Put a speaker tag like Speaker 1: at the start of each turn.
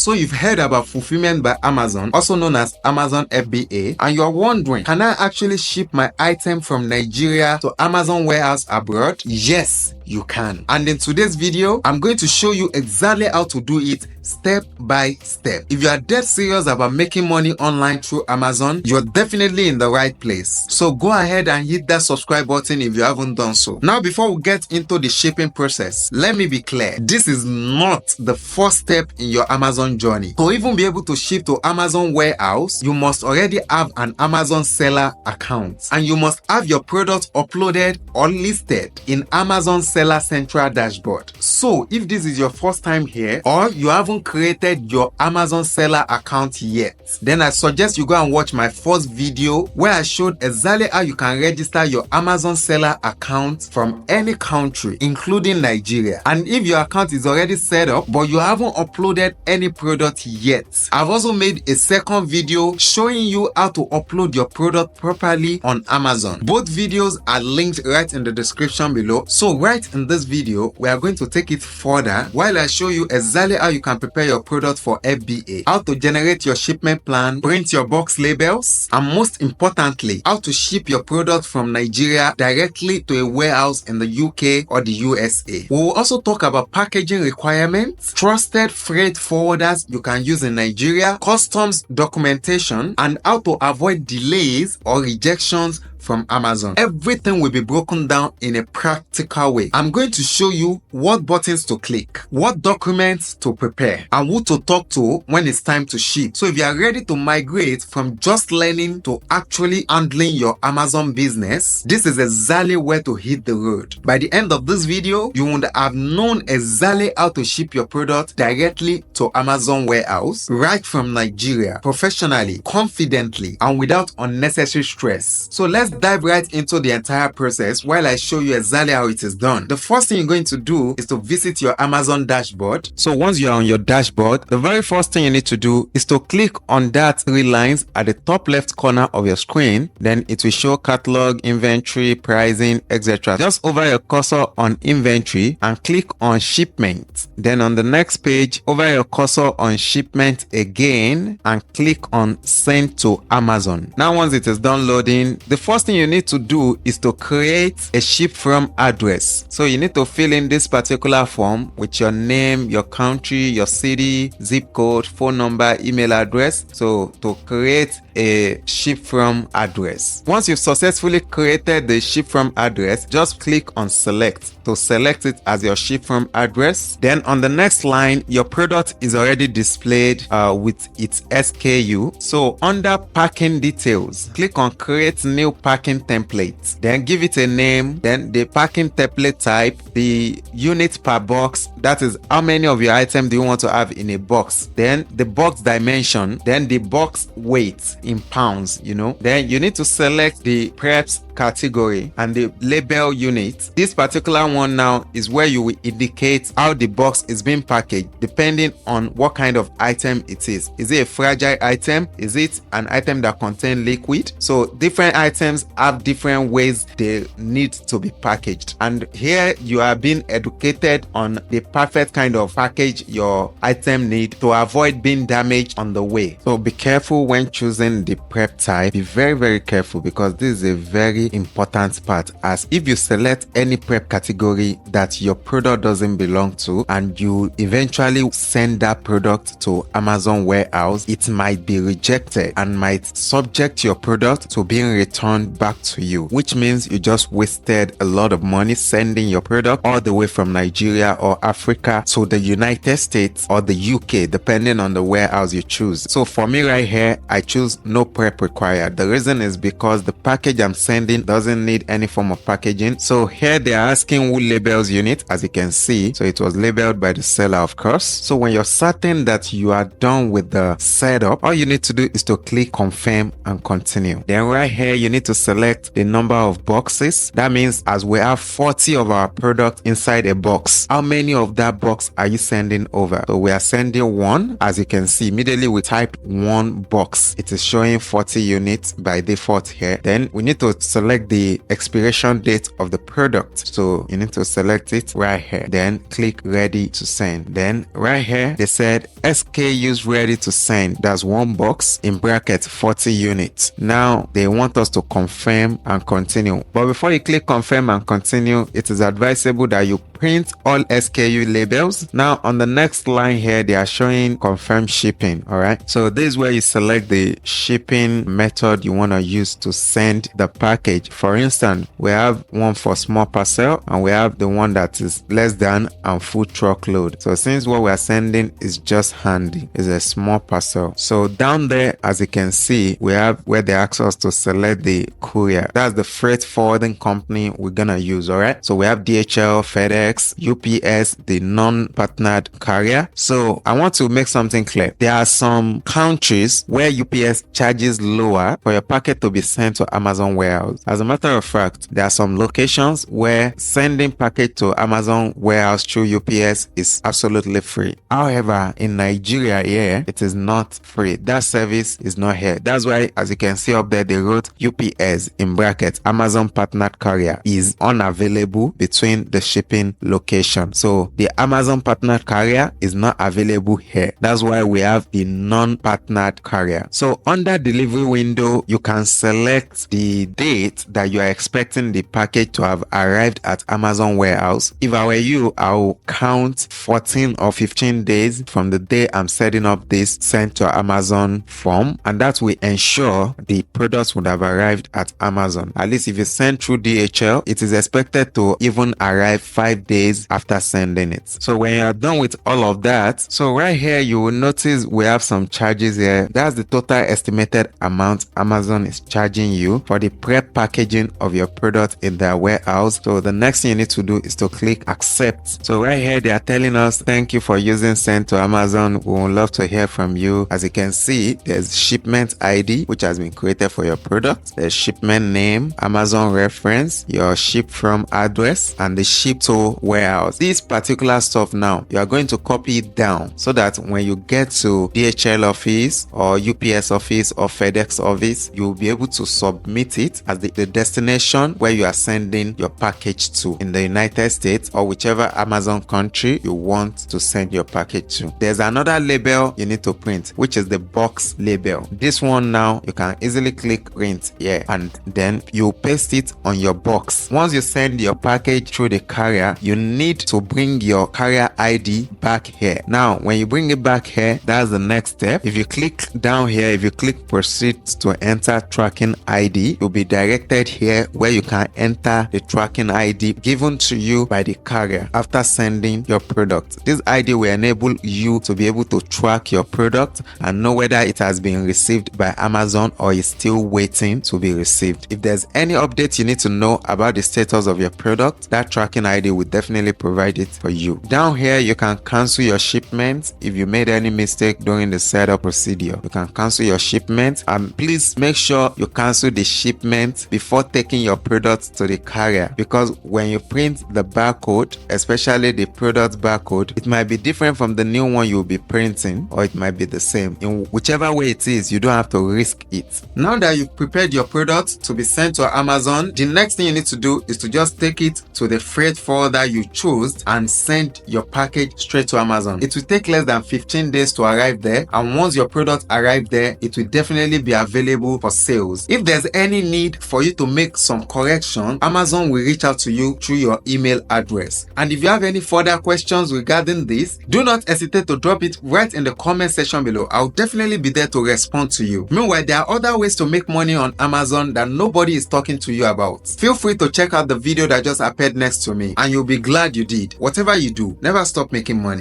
Speaker 1: So you've heard about fulfillment by Amazon, also known as Amazon FBA, and you're wondering, can I actually ship my item from Nigeria to Amazon warehouse abroad? Yes, you can. And in today's video, I'm going to show you exactly how to do it step by step. If you are dead serious about making money online through Amazon, you're definitely in the right place. So go ahead and hit that subscribe button if you haven't done so. Now, before we get into the shipping process, let me be clear. This is not the first step in your Amazon journey. To even be able to ship to Amazon warehouse, you must already have an Amazon seller account, and you must have your product uploaded or listed in Amazon Seller Central dashboard. So if this is your first time here, or you haven't created your Amazon seller account yet, then I suggest you go and watch my first video where I showed exactly how you can register your Amazon seller account from any country, including Nigeria. And if your account is already set up but you haven't uploaded any product yet, I've also made a second video showing you how to upload your product properly on Amazon. Both videos are linked right in the description below. So right in this video, we are going to take it further while I show you exactly how you can prepare your product for FBA, how to generate your shipment plan, print your box labels, and most importantly, how to ship your product from Nigeria directly to a warehouse in the UK or the USA. We will also talk about packaging requirements, trusted freight forwarders you can use in Nigeria, customs documentation, and how to avoid delays or rejections from Amazon. Everything will be broken down in a practical way. I'm going to show you what buttons to click, what documents to prepare, and who to talk to when it's time to ship. So if you are ready to migrate from just learning to actually handling your Amazon business, this is exactly where to hit the road. By the end of this video, you would have known exactly how to ship your product directly to Amazon warehouse right from Nigeria, professionally, confidently, and without unnecessary stress. So let's dive right into the entire process while I show you exactly how it is done. The first thing you're going to do is to visit your Amazon dashboard. So once you're on your dashboard, the very first thing you need to do is to click on that three lines at the top left corner of your screen. Then it will show catalog, inventory, pricing, etc. Just over your cursor on inventory and click on shipment. Then on the next page, over your cursor on shipment again and click on send to Amazon. Now once it is done loading, the first thing you need to do is to create a ship from address. So you need to fill in this particular form with your name, your country, your city, zip code, phone number, email address. So to create a ship from address. Once you've successfully created the ship from address, just click on select to select it as your ship from address. Then on the next line, your product is already displayed with its SKU. So under packing details, click on create new packing template. Then give it a name. Then the packing template type, the unit per box, that is how many of your items do you want to have in a box. Then the box dimension, then the box weight in pounds, then you need to select the preps category and the label unit. This particular one now is where you will indicate how the box is being packaged depending on what kind of item it is. Is it a fragile item? Is it an item that contains liquid? So different items have different ways they need to be packaged, and here you are being educated on the perfect kind of package your item need to avoid being damaged on the way. So be careful when choosing the prep type. Be very, very careful, because this is a very important part, as if you select any prep category that your product doesn't belong to and you eventually send that product to Amazon warehouse, it might be rejected and might subject your product to being returned back to you, which means you just wasted a lot of money sending your product all the way from Nigeria or Africa to the United States or the UK, depending on the warehouse you choose. So for me right here, I choose no prep required. The reason is because the package I'm sending doesn't need any form of packaging. So here they are asking who labels unit, as you can see. So it was labeled by the seller, of course. So when you're certain that you are done with the setup, all you need to do is to click confirm and continue. Then right here, you need to select the number of boxes. That means as we have 40 of our product inside a box, how many of that box are you sending over? So we are sending one. As you can see, immediately we type one box. It is showing 40 units by default here. Then we need to select select the expiration date of the product. So you need to select it right here, then click ready to send. Then right here they said SKUs ready to send. That's one box in bracket 40 units. Now they want us to confirm and continue, but before you click confirm and continue, it is advisable that you print all SKU labels. Now on the next line here they are showing confirm shipping. All right, so this is where you select the shipping method you want to use to send the package. For instance, we have one for small parcel and we have the one that is less than and full truckload. So since what we are sending is just handy, is a small parcel, so down there as you can see we have where they ask us to select the courier. That's the freight forwarding company we're gonna use. All right, so we have DHL, FedEx, UPS, the non-partnered carrier. So I want to make something clear. There are some countries where UPS charges lower for your packet to be sent to Amazon warehouse. As a matter of fact, there are some locations where sending packet to Amazon warehouse through UPS is absolutely free. However, in Nigeria here, it is not free. That service is not here. That's why, as you can see up there, they wrote UPS in brackets Amazon partnered carrier is unavailable between the shipping location. So the Amazon partnered carrier is not available here. That's why we have the non-partnered carrier. So under delivery window, you can select the date that you are expecting the package to have arrived at Amazon warehouse. If I were you, I will count 14 or 15 days from the day I'm setting up this sent to Amazon form, and that will ensure the products would have arrived at Amazon. At least if you send through DHL, it is expected to even arrive 5 days after sending it. So when you are done with all of that, so right here you will notice we have some charges here. That's the total estimated amount Amazon is charging you for the prep packaging of your product in their warehouse. So the next thing you need to do is to click accept. So right here they are telling us thank you for using send to Amazon. We would love to hear from you. As you can see, there's shipment ID which has been created for your product. There's shipment name, Amazon reference, your ship from address, and the ship to warehouse. This particular stuff now you are going to copy it down so that when you get to DHL office or UPS office or FedEx office, you will be able to submit it as the destination where you are sending your package to in the United States or whichever Amazon country you want to send your package to. There's another label you need to print, which is the box label. This one now you can easily click print here and then you paste it on your box. Once you send your package through the carrier, you need to bring your carrier ID back here. Now when you bring it back here, that's the next step. If you click down here, if you click proceed to enter tracking ID, you'll be directed here where you can enter the tracking ID given to you by the carrier after sending your product. This ID will enable you to be able to track your product and know whether it has been received by Amazon or is still waiting to be received. If there's any update you need to know about the status of your product, that tracking ID will definitely provide it for you. Down here you can cancel your shipment if you made any mistake during the setup procedure. You can cancel your shipment, and please make sure you cancel the shipment before taking your product to the carrier, because when you print the barcode, especially the product barcode, it might be different from the new one you'll be printing, or it might be the same. In whichever way it is, you don't have to risk it. Now that you've prepared your product to be sent to Amazon, the next thing you need to do is to just take it to the freight forwarder you chose and send your package straight to Amazon. It will take less than 15 days to arrive there, and once your product arrives there, it will definitely be available for sales. If there's any need for you to make some correction, Amazon will reach out to you through your email address. And if you have any further questions regarding this, do not hesitate to drop it right in the comment section below. I'll definitely be there to respond to you. Meanwhile, there are other ways to make money on Amazon that nobody is talking to you about. Feel free to check out the video that just appeared next to me, and you'll be glad you did. Whatever you do, never stop making money.